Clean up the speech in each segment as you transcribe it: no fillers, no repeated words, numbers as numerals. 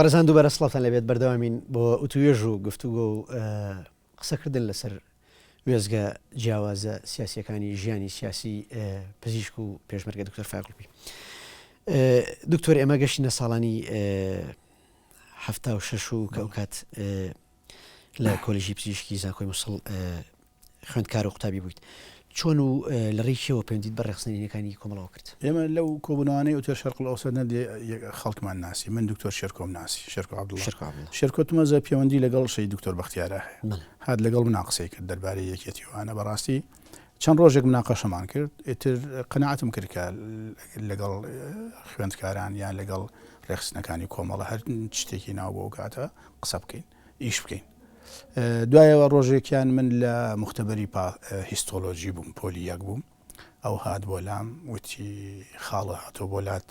بەڕێزان دووبارە سڵاتان لەبێت بەردەوامین بۆ ئوتوێژ و گفتوگۆ و قسەکردن لەسەر وێزگە جیاوازە سیاسیەکانی ژیانی سیاسی پزیشک و پێشمەرگە دکتۆر فاقلبی. دکتۆر ئێمە گەشتینە ساڵانی 76 و کەوکات لە کۆلیژی پزیشکی زانکۆی مووسڵ خوێندکار و قوتابی بوویت. چۆن و لە ڕێکیەوە پەیوەندیت بە ڕێخستنینەکانی کۆمەڵەوە کرد؟ ئێمە لەو کۆبوونەوەی ئوتێر شەرق ئەوسەد خەڵکمان ناسی، من دکتۆر شێرکۆم ناسی، شێرکۆ عەبدوڵڵا شێرکۆتمەزە پەیوەندی لەگەڵ شەی دکتۆر بەختیارە هەیە، هات لەگەڵ منە قسەی کرد دەربارەی یەکێتیوانە. بەڕاستی چەند ڕۆژێک مناقەشەمان کرد، ئیتر قەناعەتم کرد کە لەگەڵ خوێندکاران یان لەگەڵ ڕێخستنەکانی کۆمەڵە هەر شتێکی ناو بۆ کاتە قسە بکەین، ئیش بکەین. دوایەوە ڕۆژێکیان من لە مختبەری هیستۆلۆژی بووم، پۆلی یەک بووم، ئەو هات بۆ لام وتی خاڵە هاتۆ بۆ لات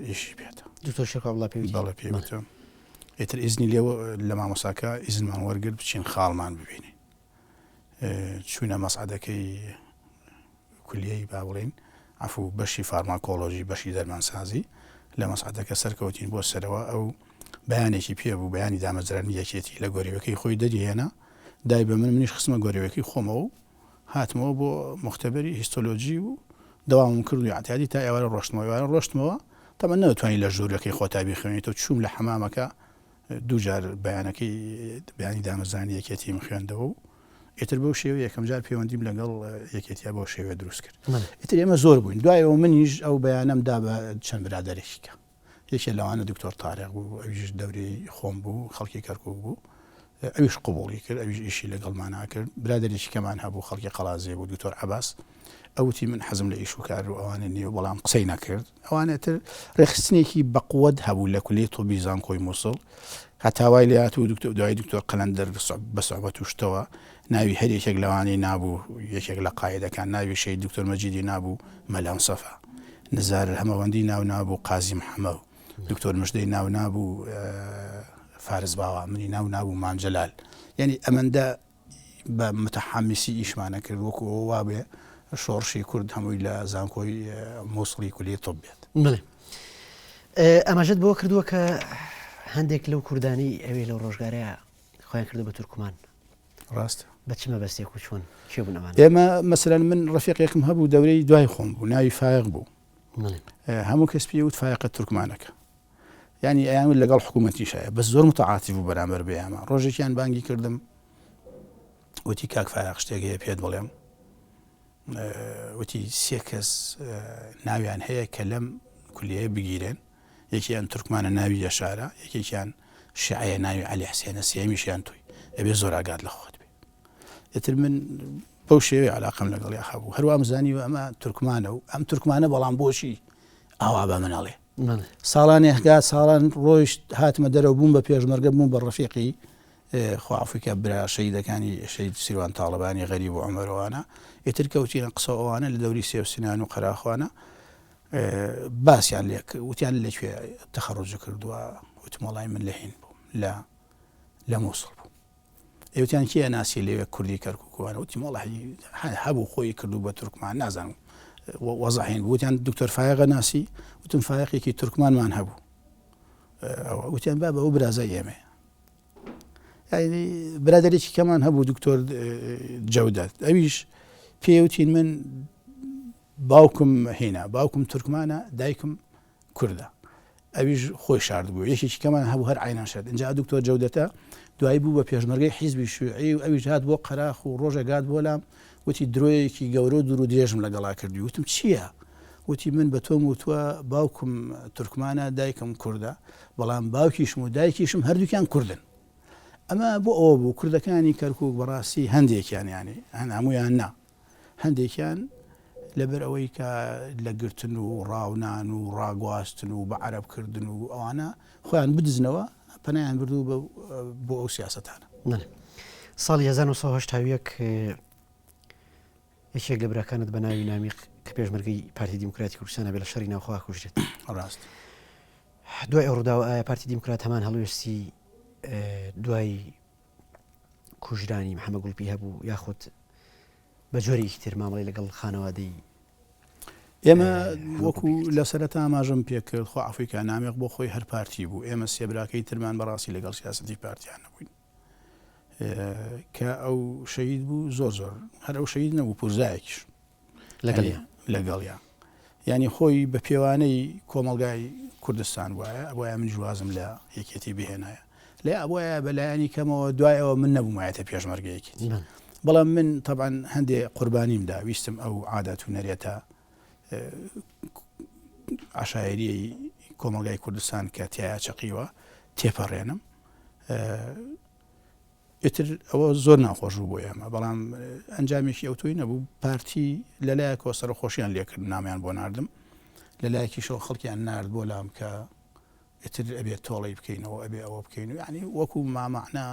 ئیشی بێتە. دکتۆر شێرکۆ عەبدوڵڵا بەڵێ پێوتم. ئیتر ئیزنی لێوە لە مامۆساکە ئیزنمان وەرگرت بچین خاڵمان ببینین. چوونە مەسعەدەکەی کولیەی با بڵێن عەفوو بەشی فارماکۆلۆژی بەشی دەرمانسازی لە مەسعەدەکە سەرکەوتین بۆ سەرەوە. ئەو بەیانێکی پێ بوو، بەیانی دامەزرانی یەکێتی لە گۆرەوەکەی خۆی دەریێنا، دای بە منیش خستمە گۆرەوەکەی خۆمەوە و هاتمەوە بۆ مختبەری هیستۆلۆژی و دەوامم کرد و یاعتیادی تا ئێوارە ڕۆشتمەوە. تەمە نەوتوانی لە ژوورەکەی خۆتابی خوێنیتەوە. چووم لە حەمامەکە دووجار بەیانەکەی بەیانی دامەزرانی یەکێتیم خوێندەوە و ئیتر بەو شێوە یەکەم جار پەیوەندیم لەگەڵ یەکێتیە بۆ شێوە دروست کرد. ئیتر ئێمە زۆر بووین. دوایەوە منیش ئەو بەیانەم دا بە چەند برادەرێکیکە، یەکێ لەوانە دکتۆر تارێق بوو، ئەویش دەورەی خۆم بوو، خەڵکی کەرکووک بوو، ئەویش قبوڵی کرد، ئەویش ئیشی لەگەڵمان ناکرد. برادێکی کەمان هەبوو خەڵکی قەڵازێ بوو، دکتۆر عەباس، ئەوتی من حەزم لە ئیش و کار و ئەوانە نییە، بەڵام قسەی نەکرد. ئەوانەتر ڕێخستنێکی بەقووەت هەبوو لە کولێی تۆبی زانکۆی مووسڵ، هەتاوای لە هاتوو دوای دکتۆر قەلەندەر بە سوحبەت و شتەوە ناوی هەر یەکێک لەوانەی نابوو، یەکێک لە قایدەکان ناوی شەی دکتۆر مەجیدی نابوو، مەلام سەفا نزار هەمەوەندی ناو نابوو، قازی محەممە و دکتۆر مژدەی ناو نابوو، فارس باوە منی ناو نابوو، مانجەلال. یعنی ئەمەندە بە متەحەمیسی ئیشمانە کرد وەکو وا بێ شۆڕشی کورد هەمووی لە زانکۆی مووسڵی کولیە تۆب بێت. بڵێ ئەماژەت بۆ کردووە کە هەندێک لەو کوردانی ئەوێ لەو ڕۆژگارەیە خۆیان کردو بە تورکمان. ڕاستە. بە چ مەبەستێک و چۆن کێ بوون ئەوان؟ ئێمە مەسەلەن من ڕەفیقێکم هەبوو دەورەی دوای خۆم بوو، ناوی فایق بوو. هەموو کەس پێی وت فایقە تورکمانەکە، ینی ئەیان لەگەڵ حکوومەتیشایە، بەس زۆر متعاتیف بوو بەرامبەر بە ئێمە. ڕۆژێکیان بانگی کردم، وتی کاک فایق شتێک هەیە پێت بڵێم، وتی سێ کەس ناویان هەیە کە لەم کولیەیە بگیرێن، یەکیان تورکمانە ناوی یەشارە، یەکێکیان شیعەیە ناوی عەلی حسێنە، سێمیشیان توی، ئەبێ زۆر ئاگات لە خۆت بێ. ئیتر من بەو شێوەیە عەلاقەم لەگەڵیا هەبوو، هەروە ئەمزانیوە ئەمە تورکمانە و ئەم تورکمانە بەڵام بۆچی ئاوا بە منەڵێ. ساڵانی هەگات ساڵان ڕۆیشت هاتمە دەرەوە بووم بە پێشمەرگە بووم بە ڕەفیقی خوافریکە برا شەیدەکانی شەید سیروان تاڵبانی غەریب و عومەرەوانە. ئیتر کەوتینە قسە ئەوانە لە دەوری سێوسینان و قەراخوانە باسییان لێک وتیان لەکوێ تەخەڕوج کردووە، وتم وەڵای من لە هین بووم، لە مووسڵ بووم. ئێوتیان کێ ناسی لێوێ کوردی کەرکووکوانە، وتیم وەڵی هەبوو خۆی کردو بە تورکمان، نازانم وەزەحین بوو. وتیان دکتۆر فایقە ناسی، وتم فایقێکی تورکمانمان هەبوو. وتیان با بەەوە برازای ئێمە، یعنی برادێکی کەمان هەبوو دکتۆر جەودەت، ئەویش پێوتین من باوکم هێنا، باوکم تورکمانە، دایکم کوردە، ئەویش خۆی شارد بوو، یەکێکی کەمان هەبوو هەر عینان شارد. اینجا دکتۆر جەودەتە دوایی بوو بە پێشمەرگەی حیزبی شیوعی و ئەویش هات بۆ قەراخ و ڕۆژێک هات بۆ لام، وتی درۆیەکی گەورە و دوور و درێژم لەگەڵا کردی. وتم چییە؟ وتی من بە تۆم وتووە باوکم تورکمانە، دایکم کوردە، بەڵام باوکیشم و دایکیشم هەردووکیان کوردن. ئەمە بۆ ئەوە بوو کوردەکانی کەرکووک بەڕاستی هەندێکیان ینی هەمویان نا، هەندێکیان لەبەر ئەوەی کە لە گرتن و ڕاونان و ڕاگواستن و بە عەرەبکردن و ئەوانە خۆیان بدزنەوە پەنایان بردوو بۆ ئەو سیاسەتانە. ساڵی 1970 یەکێک لە براکانت بە ناوی نامیق کە پێشمەرگەی پارتی دیموکراتی کوردستانە بێ لە شەڕی ناوخوا کوژرێت. ڕاست. دوای ئەو ڕووداوە ئایا پارتی دیموکرات هەمان هەڵوێستی دوای کوژرانی محەممەد گوڵپی هەبوو یاخود بە جۆرێکی تر مامەڵی لەگەڵ خانەوادەی ئێمە وەکو لە سەرەتا ئاماژەم پێکرد خۆ ئەفریقا نامێک بۆ خۆی هەر پارتی بوو ئێمە سێبراکەی ترمان بەڕاستی لەگەڵ سیاسەتی پارتیان نەبووین کە ئەو شەید بوو زۆر هەر ئەو شەید نەبوو پورزایەکیش لەگەڵیان ینی خۆی بە پێوانەی کۆمەلگای کوردستان وایە من جوازم لە یەکێتی بهێنایە لێ ئەوە بەلایانی کەمەوە دوایەوە من نەبوومایەتە پێشمەرگەیەکی بەڵام من طبعا هەندێک قوربانیمدا ویستم ئەو عادەت و نەرێتە عشایریەی کۆمەلگای کوردستان کە تایە چەقیوە تێپەڕێنم ئیتر ئەوە زۆر ناخۆش بوو بۆ ئێمە بەڵام ئەنجامێکی ئەوتۆی نەبوو پارتی لەلایەکەوە سەرخۆشییان لێکرد نامیان بۆ ناردم لەلایەکیشەوە خەڵکیان نارد بۆ لام کە ئیتر ئەبێت تۆڵی بکەینەوە ئەبێ ئەوە بکەین و ینی وەکو مامەعنا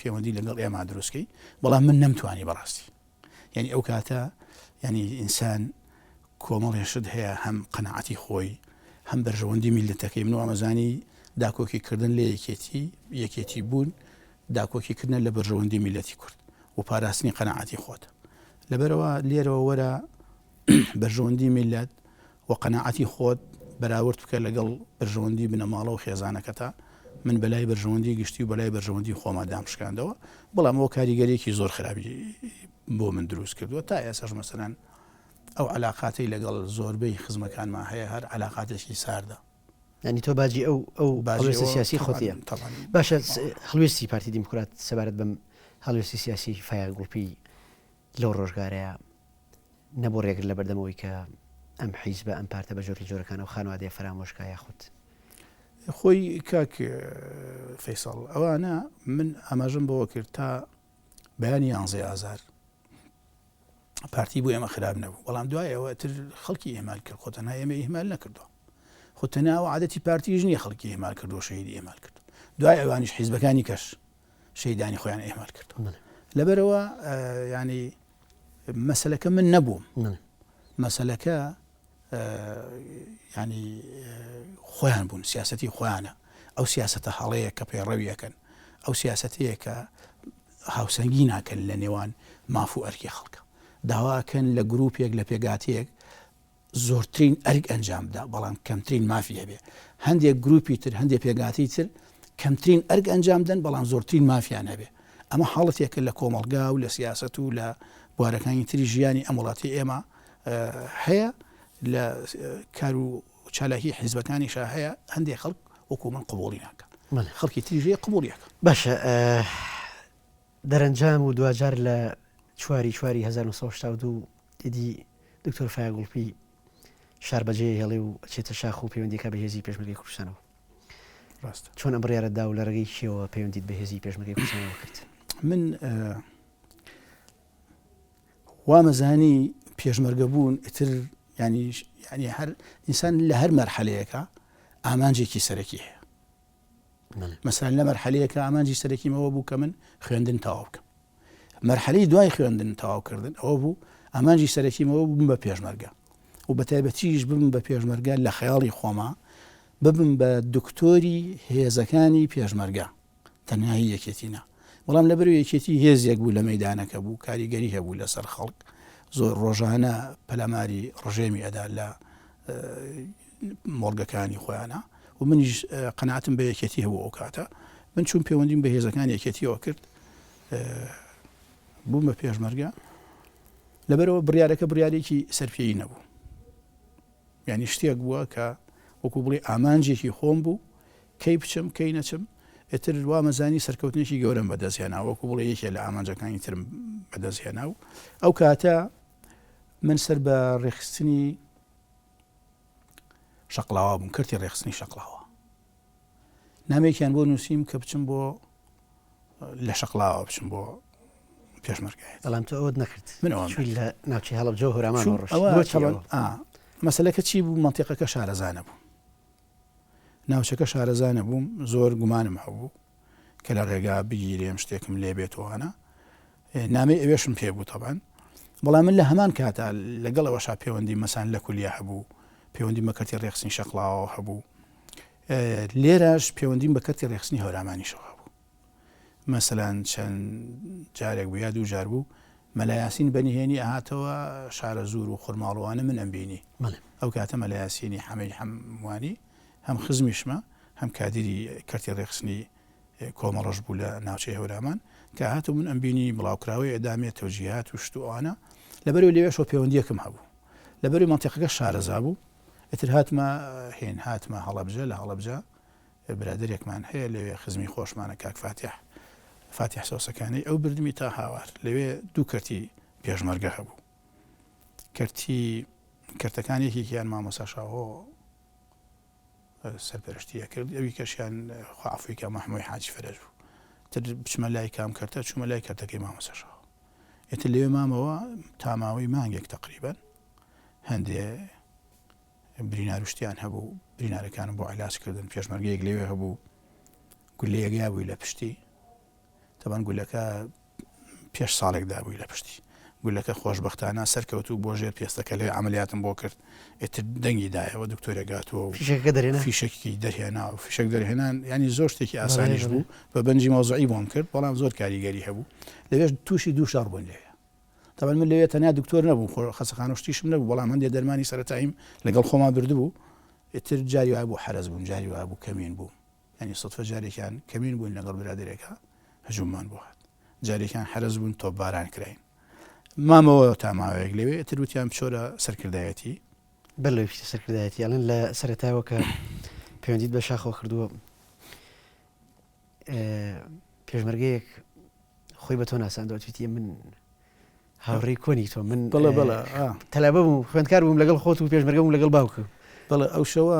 پەیوەندی لەگەڵ ئێمە دروستکەی بەڵام من نەمتوانی بەڕاستی ینی ئەو کاتە ینی ئینسان کۆمەڵێشت هەیە هەم قەنەعەتی خۆی هەم بەرژەوەندی میلەتەکەی من ئەمەزانی داکۆکیکردن لە یەکێتی بوون داکۆکیکردن لە بەرژەوەندی میلەتی کورد و پاراستنی قەنەعەتی خۆت لەبەرەوە لێرەوە وەرە بەرژەوەندی میلەت و قەنەعەتی خۆت بەراورد بکە لەگەڵ بەرژەوەندی بنەماڵە و خێزانەکەتە من بەلای بەرژەوەندی گشتی و بەلای بەرژەوەندی خۆما دامشکاندەوە بەڵام ئەوە کاریگەریەکی زۆر خراپی بۆ من دروست کردووە تا ئێساش مەسەلەن ئەو علاقاتی لەگەڵ زۆربەی خزمەکانمان هەیە هەر علاقاتێکی ساردە ینی تۆ باجی ئەو هەڵوێستی سیاسی خۆتیە باشە هەڵوێستی پارتی دیموکرات سەبارەت بەم هەڵوێستی سیاسی فایەگڵپی لەو ڕۆژگارەیە نەبوو ڕێگر لە بەردەمەوەی کە ئەم حیزبە ئەم پارتە بە جۆری جۆرەکان و خانوادەیە فرامۆشکە یاخود خۆی کاک فەیساڵ ئەوانە من ئاماژەم بەوە کرد تا بەیانی 11 ئازار پارتی بۆ ئێمە خراپ نەبوو بەڵام دوای ئەوە تر خەڵکی ئێمال کرد خۆتەنها ئێمە ئیهمال نەکردووە خۆتەنها عادەتی پارتیژ نییە خەڵکی ئێمال کردو و شەیدی ئێمال کرد دوای ئەوانیش حیزبەکانی کەش شەیدانی خۆیان ئێمال کردو لەبەرەوە ینی مەسەلەکە من نەبووم مەسەلەکە ینی خۆیان بوون سیاسەتی خۆیانە ئەو سیاسەتە هەڵەیە کە پێڕەویەکەن ئەو سیاسەتەیە کە هاوسەنگی ناکەن لە نێوان ماف و ئەرکی خەڵکە داواکەن لە گروپێک لە پێگاتەیەک زۆرترین ئەرک ئەنجامدا بەڵام کەمترین مافی هەبێ هەندێک گروپی تر هەندێک پێگاتی تر کەمترین ئەرک ئەنجامدەن بەڵام زۆرترین مافیان هەبێ ئەمە حاڵەتێکە لە کۆمەڵگا و لە سیاسەت و لە بوارەکانی تری ژیانی ئەم وڵاتی ئێمە هەیە لە کار و چالاکی حیزبەکانیشا هەیە هەندێک خەڵک وەکو من قبوڵی ناکە خەڵکی تریژەیە قبوڵیەکە باشە دەرەنجام و دوجار لە چواری 1970 دیدی دکتۆر فایەگڵپی شاربەجێ هێڵێ و چێتە شاخ و پەیوەندیەکە بە هێزی پێشمەرگەی کوردستانەوە چۆن ئەم بڕیارەتدا و لە ڕێگەی کێوە پەیوەندیت بە هێزی پێشمەرگەی کوردستانەوە کرد من وامەزانی پێشمەرگە بوون ئیتر ینی هەر ئینسان لە هەر مەرحەلەیەکە ئامانجێکی سەرەکی هەیە مەسەلەن لە مەرحەلەیەکە ئامانجی سەرەکیمەوە بوو کە من خوێندن تەواو بکەم مەرحەلەی دوای خوێندن تەواوکردن ئەوە بوو ئامانجی سەرەکیمەوە بووم بە پێشمەرگە و بە تایبەتیش ببم بە پێشمەرگە لە خەیاڵی خۆما ببم بە دکتۆری هێزەکانی پێشمەرگە تەنهایی یەکێتینە بەڵام لەبەر یەکێتی هێزێک بوو لە مەیدانەکە بوو کاریگەری هەبوو لەسەر خەڵک زۆر ڕۆژانە پەلاماری ڕژێمی ئەدا لە مۆڵگەکانی خۆیانە و منیش قەناعەتم بە یەکێتی هەبوو ئەو کاتە من چون پەیوەندیم بە هێزەکان یەکێتیەوە کرد بووم بە پێشمەرگە لەبەرەوە بڕیارەکە بڕیارێکی سەرپێیی نەبوو یعنی شتێک بووە کە وەکو بڵێ ئامانجێکی خۆم بوو کەی بچم کەی نەچم ئێتر وامەزانی سەرکەوتنێکی گەورەم بەدەستهێنا وەکو بڵێ یەکێ لە ئامانجەکانی ترم بەدەستهێنا و ئەو کاتە من سەر بە ڕێخستنی شەقڵاوە بووم کردی ڕێخستنی شەقڵاوە نامێکیان بۆ نووسیم کە بچم بۆ لە شەقڵاوە بچم بۆ پێشمەرگایەت بەڵام تۆ ئەوت نەکرد من لە ناوچەی هەڵەبجە و هەورامان مەسەلەکە چی بوو مەنتیقەکە شارەزانە بوو ناوچەکە شارەزانە بووم زۆر گومانم هەبوو کە لە ڕێگا بگیرێم شتێکم لێ بێتەوەوانە نامەی ئەوێشم پێ بوو تەبەن بەڵام من لە هەمان کاتا لەگەڵەوەشا پێوەندی مەسان لە کولیا هەبوو پەیوەندی بە کەرتی ڕێخستنی شەقڵاوە هەبوو لێرەش پەیوەندیم بە کەرتی ڕێخستنی هەورامانیشەوە هەبوو مەسەلەن چەند جارێک بوو یا دوو جار بوو مەلایاسین بەنهێنی ئاهاتەوە شارە زوور و خورماڵوانە من ئەمبینی ئەو کاتە مەلایاسینی حەمەی هەموانی هەم خزمیشمە هەم کادری کەرتی ڕێخستنی کۆمەڵەش بوو لە ناوچەی هەورامان کە هاتو من ئەمبینی بڵاوکراوی ئەدامێت تەوجیهات و شت ئەوانە لەبەرەوەی لەوێشەوە پەیوەندیەکم هەبوو لەبەرەوەی مەنتیقەکە شارەزا بوو ئیتر هاتمە هەڵەبجە لە هەڵەبجە برادێکمان هەیە لەوێ خزمی خۆشمانە کاک فاتح سۆسەکانی ئەو بردمی تا هاوار لەوێ دوو کەرتی پێشمەرگە هەبوو کەرتەکانێکیان مامۆساشاهۆ سەرپەرشتیە کرد ئەوی کەشیان خوافریکا مەحمووی حاجی فەرەج بوو تر بچمە لای کام کەرتە چوومە لای کەرتەکەی مامۆساشاهۆ ئێتر لەوێ مامەوە تاماوەی مانگێک تقریبەن هەندێ بریناروشتیان هەبوو برینارەکانم بۆ عیلاسکردن پێشمەرگەیەک لەوێ هەبوو گولەیەکیا بووی لە پشتی تەبەن گولەکە پێش ساڵێکدا بووی لە پشتی گولەکە خۆشبەختانە سەرکەوتو بۆ ژێر پێستەکە لێ عملیاتم بۆ کرد ئێتر دەنگی دایەوە دکتۆرێکاتەوە فیشێکی دەرهێنا و فیشک دەرهێنان ینی زۆر شتێکی ئاسانیش بوو بە بەنجی مۆزوعی بۆم کرد بەڵام زۆر کاریگەری هەبوو لەوێش تووشی دوو شەڕ بوون لێیە تەبەن من لەوێ تەنیا دکتۆر نەبوو خەسەخانە شتیشم نەبوو بەڵام هەندێک دەرمانی سەرەتاییم لەگەڵ خۆما بردبوو ئێتر جاری وابوو حرەز بوون جاری وابوو کەمین بوو ینی سەدفە جارێکیان کەمین بوون لەگەڵ برادێرێکە هەجوممان بۆ هات جارێکیان حرەز بوون تۆپ باران کراین مامەوە تاماوەیەک لەوێ ئێتر وتیان بچۆرە سەرکردایەتی بەلەوەی سەرکردایەتی یاڵێن لە سەرەتایەوە کە پەیوەندیت بە شاخەوە کردووە پێشمەرگەیەک خۆی بە تۆ ناساندەوە تویتیە من هاوڕێی کۆنی تۆ من بەڵێ تەلابە بووم خوێندکار بووم لەگەڵ خۆت و پێشمەرگە بووم لەگەڵ باوکە بەڵێ ئەو شەوە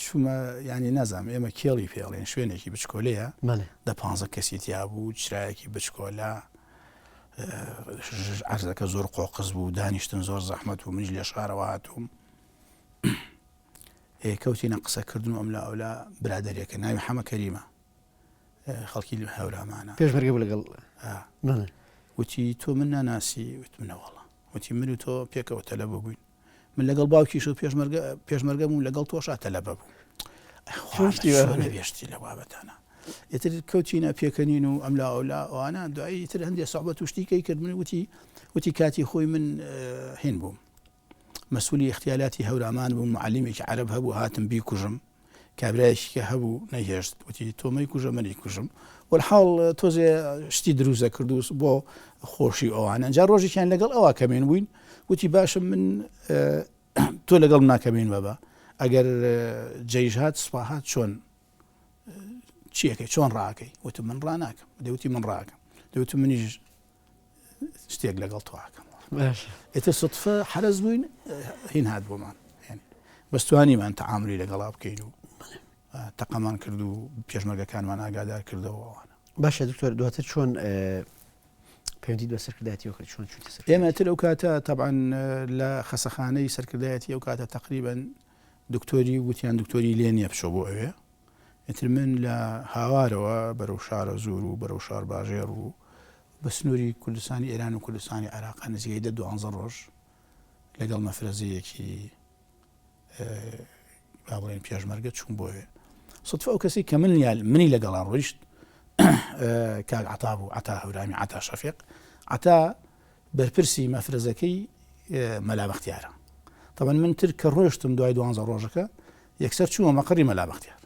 چوومە ینی نازانم ئێمە کێڵی پێڵێن شوێنێکی بچکۆلەیە دە 15 کەسی تیا بوو چرایەکی بچکۆلا عەرزەکە زۆر قۆقز بوو دانیشتن زۆر زەحمەت و منیش لێ شارەوە هاتووم کەوتینە قسەکردن و ئەملا ئەولا برادێرێکە ناوی حەمە کەریمە خەڵکی هەورامانە پێشمەرگە بوو لەگەڵ وتی تۆ من ناناسی وتمنەوەڵە وتی من و تۆ پێکەوە تەلەبە بووین من لەگەڵ باوکیش و پێشمەرگە بووم لەگەڵ تۆشا تەلەبە بوو نەبێشتی لە بابەتانە ئێتر کەوتینە پێکەنین و ئەملا ئەولا ئەوانە دوایی تر هەندێک سەحبەت و شتیکەی کرد من وتی کاتی خۆی من هین بووم مەسئولی اختیالاتی هەورامان بووم معلمێکی عەرەب هەبوو هاتم بیکوژم کابرایەکی کە هەبوو نەهێشت وتی تۆ مەیکوژە منی کوژم وەڵحاڵ تۆزێ شتی دروستە کردو بۆ خۆشی ئەوانە جا ڕۆژێکیان لەگەڵ ئەوە کەمێن بووین وتی باشم من تۆ لەگەڵ ناکەمین بەبە ئەگەر جەیش هات سوپا هات چۆن چیەکەی چۆن ڕاکەی وتم من ڕناکەم دەوتی من ڕاکەم دەوتم منیش شتێک لەگەڵ تۆکەم ئێتە سوتفە حرەز بووین هین هات بۆمان بەستوانیمان تەعاملی لەگەڵا بکەین و تەقەمان کرد و پێشمەرگەکانمان ئاگادار کردەوەوانە باشە دکتۆر دواتر چۆن پەیوەندیت بە سەرکردایەتیەوە کرد چۆن چوویتە سەر ئێمە تر ئەو کاتە تەبعاً لە خەسەخانەی سەرکردایەتی ئەو کاتە تەقریبەن دکتۆری وتیان دکتۆری لێ نییە بچۆ بۆ ئەوێ ئێتر من لە هاوارەوە بەرەو شارە زۆر و بەرەو شار باژێر و بە سنووری کوردستانی ئێران و کوردستانی عێراق نزیکەی 12 ڕۆژ لەگەڵ مەفرەزەیەکی با بڵێن پێشمەرگە چوون بۆوێ سوتفە ئەو کەسی کە منی لەگەڵان ڕۆیشت کاک عەتا بوو عەتا هەورامی عەتا شەفیق عەتا بەرپرسی مەفرەزەکەی مەلا بەختیارە تەبەن من تر کە ڕۆیشتم دوای 12 ڕۆژەکە یەکسەر چوومە مەقەڕی مەلا بەختیار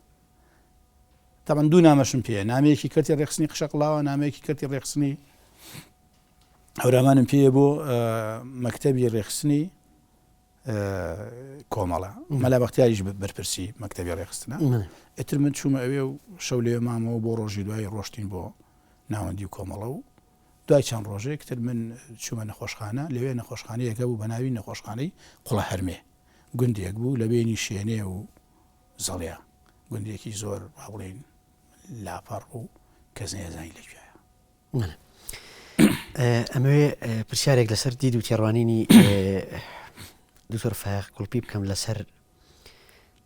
تەبەن دوو نامەشم پێ نامەیەکی کەرتی ڕێخستنی قشەقڵاوە نامەیەکی کەرتی ڕێخستنی هەورامانم پێیە بۆ مەکتەبی ڕێخستنی کۆمەڵە مەلا بەختیاریش بەرپرسی مەکتەبی ڕێخستنە ئێتر من چوومە ئەوێ و شەو لێ مامەوە بۆ ڕۆژی دوای ڕۆشتین بۆ ناوەندی و کۆمەڵە و دوای چەند ڕۆژێک تر من چوومە نەخۆشخانە لەوێ نەخۆشخانەیەکە بوو بە ناوی نەخۆشخانەی قوڵە هەرمێ گوندێک بوو لە بینی شوێنێ و زەڵیا گوندێکی زۆر با بڵێن لاپەڕ و کەس نەیەزانی لەکوێیە ئەمەوێ پرسیارێک لەسەر دید و تێڕوانینی دکتۆر فایق گوڵپی بکەم لەسەر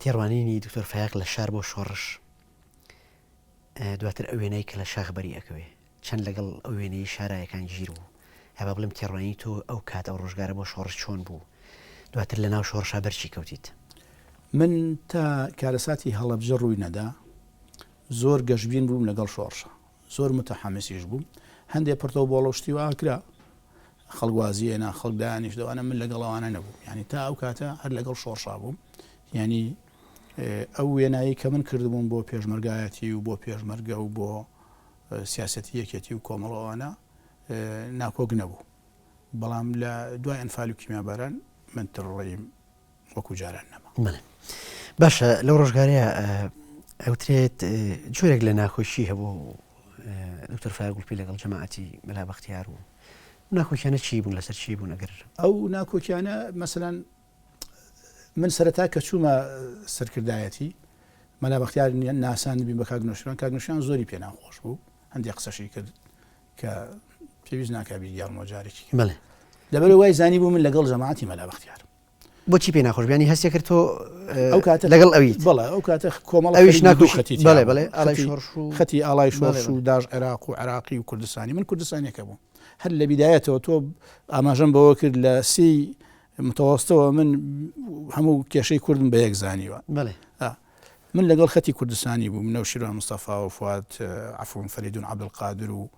تێڕوانینی دکتۆر فایق لە شار بۆ شۆڕش دواتر ئەو وێنەی کە لە شاخ بەری ئەکەوێ چەند لەگەڵ ئەو وێنەی شارایەکان گیر بوو هەبا بڵم تێڕوانی تۆ ئەو کات ئەو ڕۆژگارە بۆ شۆڕش چۆن بوو دواتر لە ناو شۆڕشا بەرچی کەوتیت من تا کارەساتی هەڵەبجە ڕووی نەدا زۆر گەشتبین بووم لەگەڵ شۆڕشە زۆر متەحەمەسیش بووم هەندێک پرتەوە بۆڵەشتی واکرا خەڵگوازیێنا خەڵکدانیش دەوانە من لەگەڵەوانە نەبوو ینی تا ئەو کاتە هەر لەگەڵ شۆڕشا بووم ینی ئەو وێنایی کە من کردبووم بۆ پێشمەرگایەتی و بۆ پێشمەرگە و بۆ سیاسەتی یەکێتی و کۆمەڵەوانە ناکۆک نەبوو بەڵام لە دوای ئەنفال و کیمیاباران من تڕڕیم وەکو جاران نەما. باشە لەو ڕۆژگارەیە ئەوترێت جۆرێک لە ناخۆشی هەبوو دکتۆر فایگوڵپی لەگەڵ جەماعەتی مەلا بەختیار و ناخۆشیانە چی بوون لەسەر چی بوون ئەگەر ئەو ناکۆکیانە مەسەلەن من سەرەتا کە چوومە سەرکردایەتی مەلا بەختیار ناساندبی بە کاگنۆشیان کاگنۆشیان زۆری پێ ناخۆش بوو هەندێک قسەشی کرد کە پێویست ناکبی یاڵمە جارێکی لەبەر وای زانی بوو من لەگەڵ جەماعەتی مەلا بەختیار بۆچی پێ ناخۆش بیانی هەستی کرد تۆ ئەو کاتە لەگەڵ ئەویت بەڵێ ئەو کاتە کۆمەڵ ئەویش ناکوشتی بەڵێ بەڵێ ئالای شۆڕش و خەتی ئالای شۆڕش و داژ عێراق و عێراقی و کوردستانی من کوردستانیەکە بووم هەر لە بیدایەتەوە تۆ ئاماژەم بەوە کرد لە سی متەوەستەوە من هەموو کێشەی کوردم بە یەک زانیوە من لەگەڵ خەتی کوردستانی بووم منە و شیروان مستەفا و فواد عەفو فەریدون عەبدولقادر و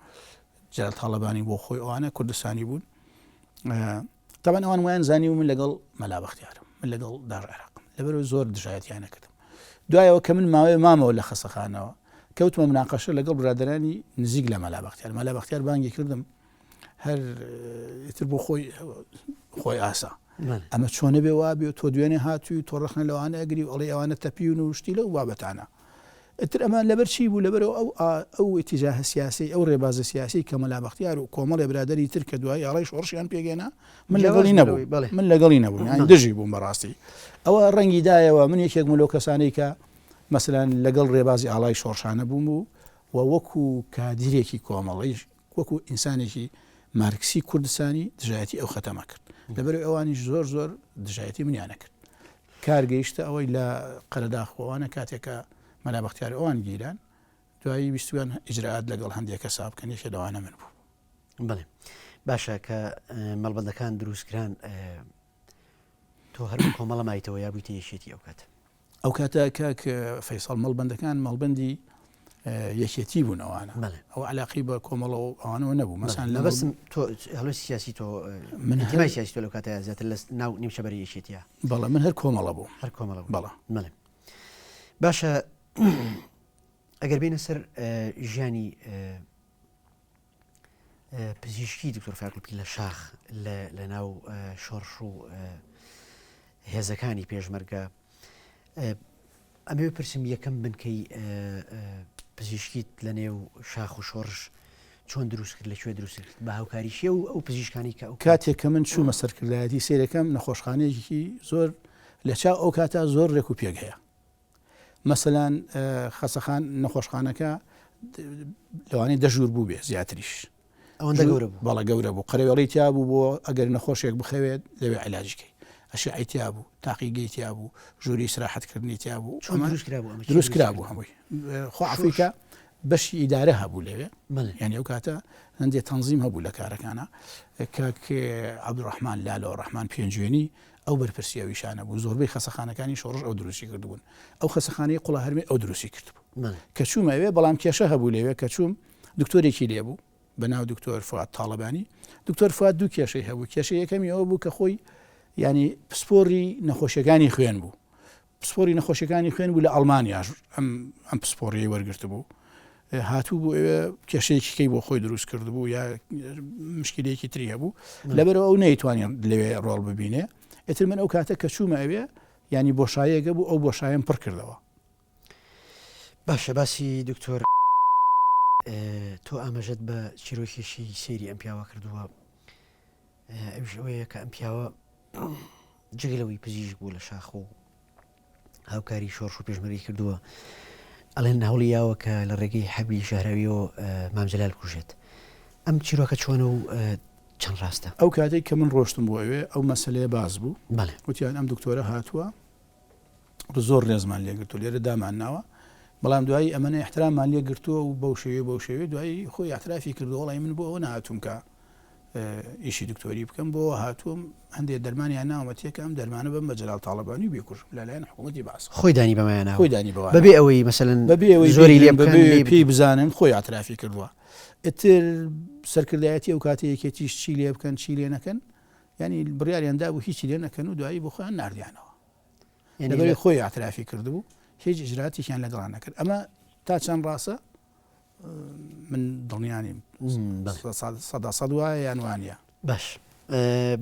جەلال تاڵەبانی بۆ خۆی ئەوانە کوردستانی بوون طبعا ئەوان وایان زانی و من لەگەڵ مەلا بەختیارم من لەگەڵ داژ عێراقم لەبەرەوەی زۆر دژایەتیان نەکردم دوایەوە کە من ماوەیە مامەوە لە خەسەخانەوە کەوتمە مناقەشە لەگەڵ برادرانی نزیک لە مەلا بەختیار مەلا بەختیار بانگی کردم هەر ئیتر بۆ خۆی ئاسا ئەمە چۆنە بێ وابێ تۆ دوێنێ هاتووی تۆ ڕخنە لەوانە ئەگری و ئەڵێ ئەوانە تەپیون و شتی لە و بابەتانە ئیتر ئەمان لەبەر چی بوو لەبەرەوە ئەو ئیتیجاه سیاسی ئەو ڕێبازە سیاسی کە مەلا بەختیار و کۆمەڵی برادری تر کە دوای ئاڵای شۆڕشیان پێگەێنا من لەگەڵی نەبوو یان دژی بووم بەڕاستی ئەوە ڕەنگی دایەوە من یەکێک لەو کەسانەی کە مەسەلەن لەگەڵ ڕێبازی ئاڵای شۆڕشانە بووم و وەکو کادیرێکی کۆمەڵی وەکو ئینسانێکی مارکسی کوردستانی دژایەتی ئەو خەتەمە کرد لەبەر ئەوانیش زۆر زۆر دژایەتی منیانە کرد کار گەیشتە ئەوەی لە قەرەداخۆوانە کاتێکە مەلا بەختیار ئەوان گیران دوایی بیستویان ئیجرعات لەگەڵ هەندێک کەسا بکەن یەکێ لەوانە من بوو. بڵێ باشە کە مەڵبەندەکان دروستکران تۆ هەر کۆمەڵە مایتەوە یا بوویتە یەکێتی ئەو کاتە کاک فەیساڵ مەڵبەندەکان مەڵبەندی یەکێتی بوون ئەوانە ئەو علاقی بە کۆمەڵە و ئەوانەوە نەبوو مەسان لەبەستم تۆ هەڵۆی سیاسی تۆ من هەمای سیاسی تۆ لەو کاتە زیاتر لە ناو نیمچەبەری یەکێتیە بەڵێ من هەر کۆمەڵە بوو هەر کۆمەڵە بەڵێ بڵێ باشە ئەگەر بینە سەر ژیانی پزیشکی دکتۆر فایگوڵپی لە شاخ لە ناو شۆڕش و هێزەکانی پێشمەرگە ئەمێ بپرسم یەکەم بنکەی پزیشکیت لە نێو شاخ و شۆڕش چۆن دروست کرد لەکوێ دروست کرد بە هاوکاریشیە و ئەو پزیشکانی کە ئەو کاتێک کە من چوومە سەرکردایەتی سیرەکەم نەخۆشخانەیەکی زۆر لە چاو ئەو کاتە زۆر ڕێک و پێک هەیە مەسەلەن خەسەخان نەخۆشخانەکە لەوانەیە دەژور بوو بێ زیاتریش ئەوەندە گەورە بوو بەڵە گەورە بوو قەرەوێڵی تیا بوو بۆ ئەگەر نەخۆشێک بخەوێت لەوێ عیلاجکەی ئەشعی تیا بوو تاقیگەی تیا بوو ژووری استراحەتکردنی تیا بوو دروست کرا بوو هەمووی خۆ ئەفریقا بەشی ئیدارە هەبوو لەوێ یعنی ئەو کاتە هەندێک تەنزیم هەبوو لە کارەکانە کاک عەبدوڕەحمان لالەوە ڕەحمان پێنجوێنی ئەو بەرپرسیەویشانە بوو زۆربەی خەسەخانەکانی شۆڕش ئەو دروستی کردبوون ئەو خەسەخانەی قوڵە هەرمێ ئەو دروستی کردبوو کە چوومەوێ بەڵام کێشە هەبوو لەوێ کە چووم دکتۆرێکی لێبوو بە ناو دکتۆر فواد تاڵەبانی دکتۆر فواد دوو کێشەی هەبوو کێشە یەکەمی ئەوە بوو کە خۆی ینی پسپۆری نەخۆشیەکانی خوێن بوو پسپۆری نەخۆشیەکانی خوێن بوو لە ئەڵمانیاش ئەم پسپۆری وەرگرت بوو هاتوو بوو ئێوە کێشەیەکیکەی بۆ خۆی دروست کرد بوو یا مشکلەیەکی تری هەبوو لەبەرەوە ئەو نەیتوانێت لەوێ ڕۆڵ ببینێ ئێتر من ئەو کاتە کە چوومە ئەوێ ینی بۆشایەکە بوو ئەو بۆشایەم پڕ کردەوە. باشە باسی دکتۆر تۆ ئاماژەت بە چیرۆکێشی سەیری ئەم پیاوە کردووە ئەوش ئەوەیە کە ئەم پیاوە جگەلەوەی پزیشک بوو لە شاخ و هاوکاری شۆڕش و پێشمەری کردووە ئەڵێن هەوڵی یاوە کە لە ڕێگەی حەبی شەهراویەوە مامجەلال کوژێت ئەم چیرۆکە چۆنە و چەند ڕاستە ئەو کاتێک کە من ڕۆشتم بۆ ئەوێ ئەو مەسلەیە باز بوو وتیان ئەم دکتۆرە هاتووە زۆر ڕێزمان لێگرتو لێرە دامان ناوە بەڵام دوایی ئەمەە احترامان لێگرتووە و بەو شێوێ دوایی خۆی اعترافی کردو وڵی من بۆ ئەوە نهاتووم کە ئیشی دکتۆری بکەم بۆ هاتووم هەندێک دەرمانیان ناوەتێکە ئەم دەرمانە بەم بە جەلال تاڵەبانی بێکوژم لەلایەن حکوومەتی باس خۆی دانی بەمایانە خۆی دانی بەوە بەبێ ئەوەی مەسەلەن بەبێ ئەوەی زۆری لێ پێی بزانن خۆی ئاطرافی کردووە ئتر سەرکردایەتی ئەو کاتەیەکێتیش چی لێ بکەن چی لێ نەکەن ینی بڕیاریاندا بوو هیچی لێ نەکەن و دوایی بۆ خۆیان ناردیانەوە لەبەرەوەی خۆی ئاطرافی کردبوو هیچ ئیجراتێکیان لە دڵان نەکرد ئەمە تا چەند ڕاستە من دڵنیانیم سەدا سەد وایە یان وانە باش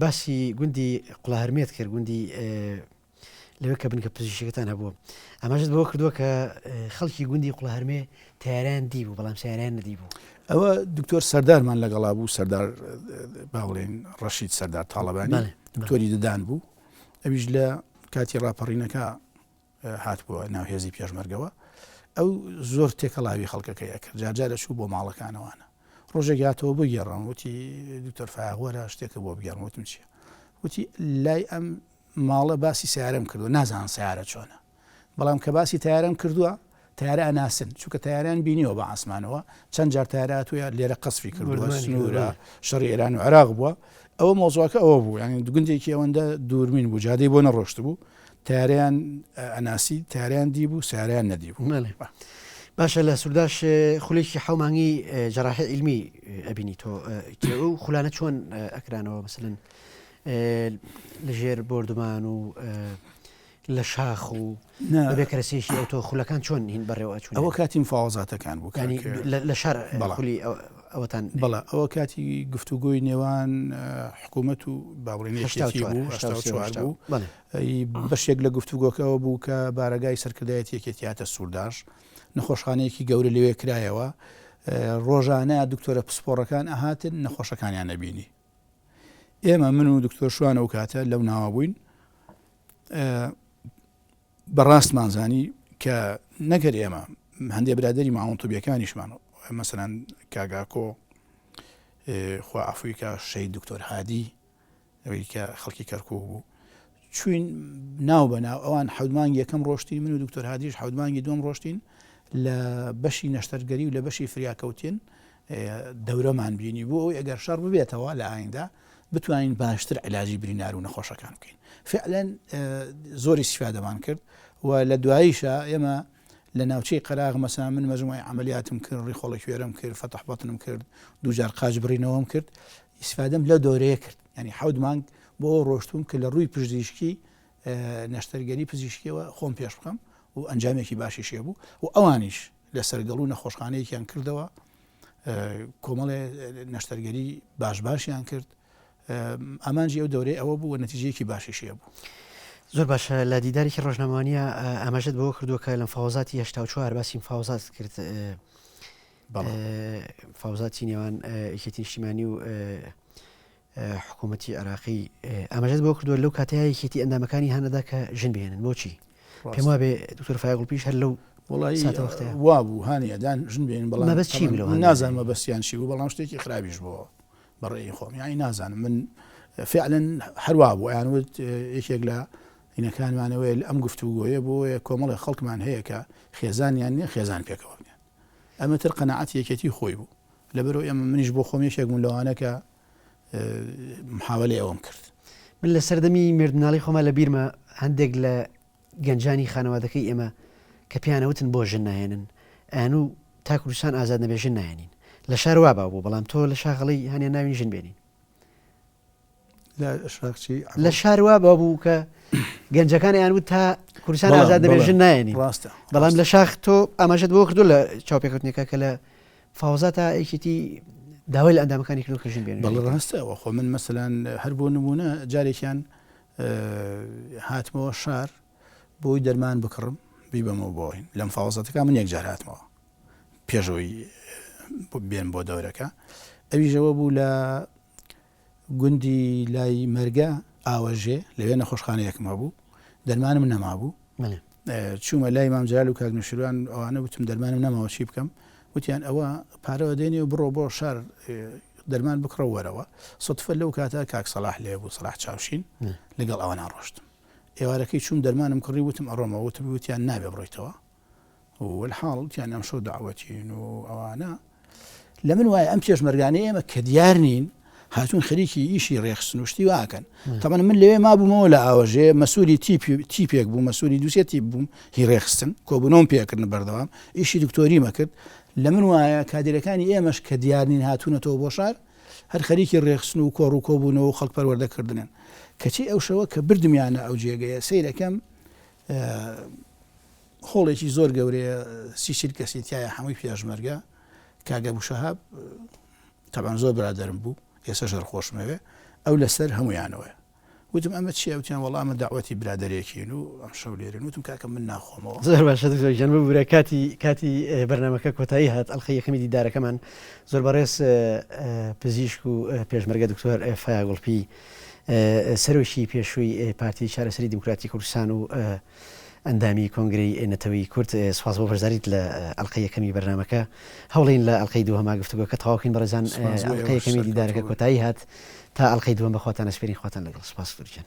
باسی گوندی قوڵهەرمێت کرد گوندی لەوێ کە بنکە پزیشکەکان هەبووە ئەمەشت بەوە کردووە کە خەڵکی گوندی قوڵهەرمێ تیاران دی بوو بەڵام سیاریان نەدی بوو ئەوە دکتۆر سەردارمان لەگەڵا بوو سەردار باڵێن ڕەشید سەردار تاڵەبانی دکتۆری ددان بوو ئەویش لە کاتی ڕاپەڕینەکە هاتبووە ناوهێزی پێشمەرگەوە ئەو زۆر تێکەڵاوی خەڵکەکەیە کرد جارجار دەچوو بۆ ماڵەکانەوەانە ڕۆژێک هاتەوە بۆ گێڕان وتی دکتۆر فایغوەرە شتێکە بۆ بگەڕم وتم چییە وتی لای ئەم ماڵە باسی سیارەم کردو نازان سیارە چۆنە بەڵام کە باسی تیارەم کردووە تیارە ئەناسن چونکە تیاریان بینیەوە بە ئاسمانەوە چەند جار تیاراتوە لێرە قەسفی کردووە سنوورە شەڕی ئێران و عێراق بووە ئەوە مۆزوعەکە ئەوە بوو یعنی گوندێکی ئەوەندە دوورمین بوو جادەی بۆ نەڕۆشت بوو تیاریان ئەناسی تیاریان دی بوو سیاریان نەدی بوو باشە لە سووداش خولێکی حومانگی جەراحی علمی ئەبینی تۆ ئەو خولانە چۆن ئەکرانەوە مثلن لەژێر بردومان و لە شاخ و بێ کەرەسێکی ئەو تۆ خولەکان چۆن هین بەڕێوە چون ئەوە کاتی مفاوەزاتەکان بوو لە شار خولی ئەوەتان بەڵێ ئەوە کاتی گفتوگۆی نێوان حکوومەت و باڵێنێکی بوو بەشێک لە گفتوگۆکەوە بوو کە بارەگای سەرکردایەتی یەکێتیاتە سووداش نەخۆشخانەیەکی گەورە لەوێ کرایەوە ڕۆژانە دکتۆرە پسپۆڕەکان ئەهاتن نەخۆشەکانیان نەبینی ئێمە من و دکتۆر شوانە و کاتە لەو ناوە بووین بەڕاستمانزانی کە نەگەر ئێمە هەندێک برادری ماوەنتوبیەکانیشمان مەسەلەن کاگاکۆ خوا ئەفریکا شەید دکتۆر هادی ئەوەی کە خەڵکی کەرکوو بوو چوین ناو بەناو ئەوان حەودمانگی یەکەم ڕۆشتین من و دکتۆر هادیش حەودمانگی دوم ڕۆشتین لە بەشی نەشتەرگەری و لە بەشی فریاکەوتین دەورەمان بینی بوو ئەوەی ئەگەر شەڕ ببێتەوە لە ئایندا بتوانین باشتر علاجی برینار و نەخۆشەکان بکەین فعلا زۆری سیفادەمان کرد و لە دواییشە ئێمە لە ناوچەی قەراغ مەسا من مەجموعی عملیاتم کرد ڕیخۆڵە کوێرەم کرد فەتح بەتنم کرد دووجار قاج بڕینەوەم کرد ئیسفادەم لە دۆرەیە کرد ینی حەود مانگ بۆ ڕۆشتوم کە لە ڕووی پزیشکی نەشتەرگەری پزیشکیەوە خۆم پێش بکەم و ئەنجامێکی باشی شێ بوو و ئەوانیش لە سەرگەڵ و نەخۆشخانەیەکیان کردەوە کۆمەڵێ نەشتەرگەری باشیان کرد ئامانجی ئەو دەورەی ئەوە بوو و نەتیجەیەکی باشی شێ بوو زۆر باشە لە دیدارێکی ڕۆژنامەوانیە ئاماژەت بەوە کردووە کە لەم فاوزاتی 84 باسی فاوزات کرد فاوزاتی نێوان یەکێتی نیشتیمانی و حکوومەتی عێراقی ئاماژەت بەوە کردووە لەو کاتەیە یەکێتی ئەندامەکانی هەنەدا کە ژن بهێنن بۆچی پێم وابێ دکتۆر فایغڵپیش هەر لەو وا بوو هانیەدان ژن بێن بەڵام نازانم مەبەستیان چی بوو بەڵام شتێکی خراپیش بووە بەڕێی خۆم یانی نازانم من فعلا هەروە بوو یانوت یەکێک لە هینەکانمانەوەی ئەم گفتوگۆیە بۆ کۆمەڵی خەڵکمان هەیە کە خێزانیان نییە خێزان پێکەوە بنیان ئەمە تر قەناعەت یەکێتی خۆی بوو لەبەرەوەی ئەمە منیش بۆ خۆم یەکێک بوون لەوانە کە محاولەی ئەوم کرد من لە سەردەمی مردناڵی خۆمە لە بیرمە هەندێک لە گەنجانی خانەوادەکەی ئێمە کە پیانەوتن بۆ ژن نهێنن ئەن و تا کوردستان ئازاد نەبێ ژن نهێنین لە شاروا با بوو بەڵام تۆ لە شاغڵی هەنێ ناوین ژن بێنین لە شاروا با بوو کە گەنجەکان یانوت تا کوردستان ئازاد نەبێ ژن نهێنین بەڵام لە شاخ تۆ ئاماژەت بۆ کردو لە چاوپێکەوتنێکە کە لە فاوزا تا ئەیکێتی داوای لە ئەندامەکانی کردو کە ژن بێنین بەڵێ ڕاستەوە خۆ من مەسەلەن هەر بۆ نمونە جارێکیان هاتمەوە شار بۆی دەرمان بکڕم بیبەمەوە بۆین لەم فاوزەتەکە من یەک جار هاتمەوە پێشەوەی بێن بۆ دەورەکە ئەویژەوە بوو لە گوندی لای مەرگە ئاوەژێ لەوێ نەخۆشخانەیەکمە بوو دەرمانم نەمابوو چوومە لای مام جلال و کاک نوشیروان ئەوانە وتم دەرمانم نەماوە چی بکەم وتیان ئەوە پارەوە دێنێ و بڕۆ بۆ شار دەرمان بکڕە وەرەوە سوتفە لەو کاتە کاک سەلاح لێ بوو سەلاح چاوشین لەگەڵ ئەوە ناڕۆشتم ئێوارەکەی چوم دەرمانم کڕی وتم ئەڕۆمەوە وتم وتیان نابێ بڕۆیتەوە والحاڵ وتیان ئەم شەو داوەتین و ئەوانە لە من وایە ئەم پێشمەرگانەی ئێمە کە دیار نین هاتون خەریکی ئیشی ڕێخستن و شتی واکەن تەمان من لەوێ مابوومەوە لە ئاوەژێ مەسووری تیپێک بوو مەسووری دووسێ تیپ بووم هی ڕێخستن کۆبوونەوەم پێکردن بەردەوام ئیشی دکتۆری مەکرد لە من وایە کادیرەکانی ئێمەش کە دیارنین هاتوونەتەوە بۆ شار هەر خەریکی ڕێخستن و کۆڕ و کۆبوونەوە و خەڵک پەروەردەکردنن کەچی ئەو شەوە کە بردمیانە ئەو جێگەیە سەیرەکەم خۆڵێکی زۆر گەورەیە سیشیر کەسی تایە هەمووی پێشمەرگە کاگە بوشەهاب تەبان زۆر برادرم بوو ئێستا ژەر خۆشمەوێ ئەو لەسەر هەمویانەوەی وتم ئەمە چی وتیان وەڵام ئەمە داوەتی برادێکین و ئەم شەو لێرن وتم کاکە من ناخۆمەوە زۆر باشە دکتۆر بورە کاتی بەرنامەکە کۆتایی هات ئەڵخی یەکەمی دیدارەکەمان زۆر بەڕێز پزیشک و پێشمەرگە دکتۆر فایا گوڵپی سەرۆکی پێشووی پارتی چارەسەری دیموکراتی کوردستان و ئەندامی کۆنگرەی نەتەوەی کورد سپاس بۆ بەرزاریت لە ئەڵقەی یەکەمی بەرنامەکە هەوڵین لە ئەڵقەی دووهەما گفتوگۆ کە تەواوکەین بەڕێزان ئەڵقەی یەکەمی دیدارەکە کۆتایی هات تا ئەڵقەی دووەم بەخواتان ئەسپێرین خواتان لەگەڵ سپاس دکتۆر.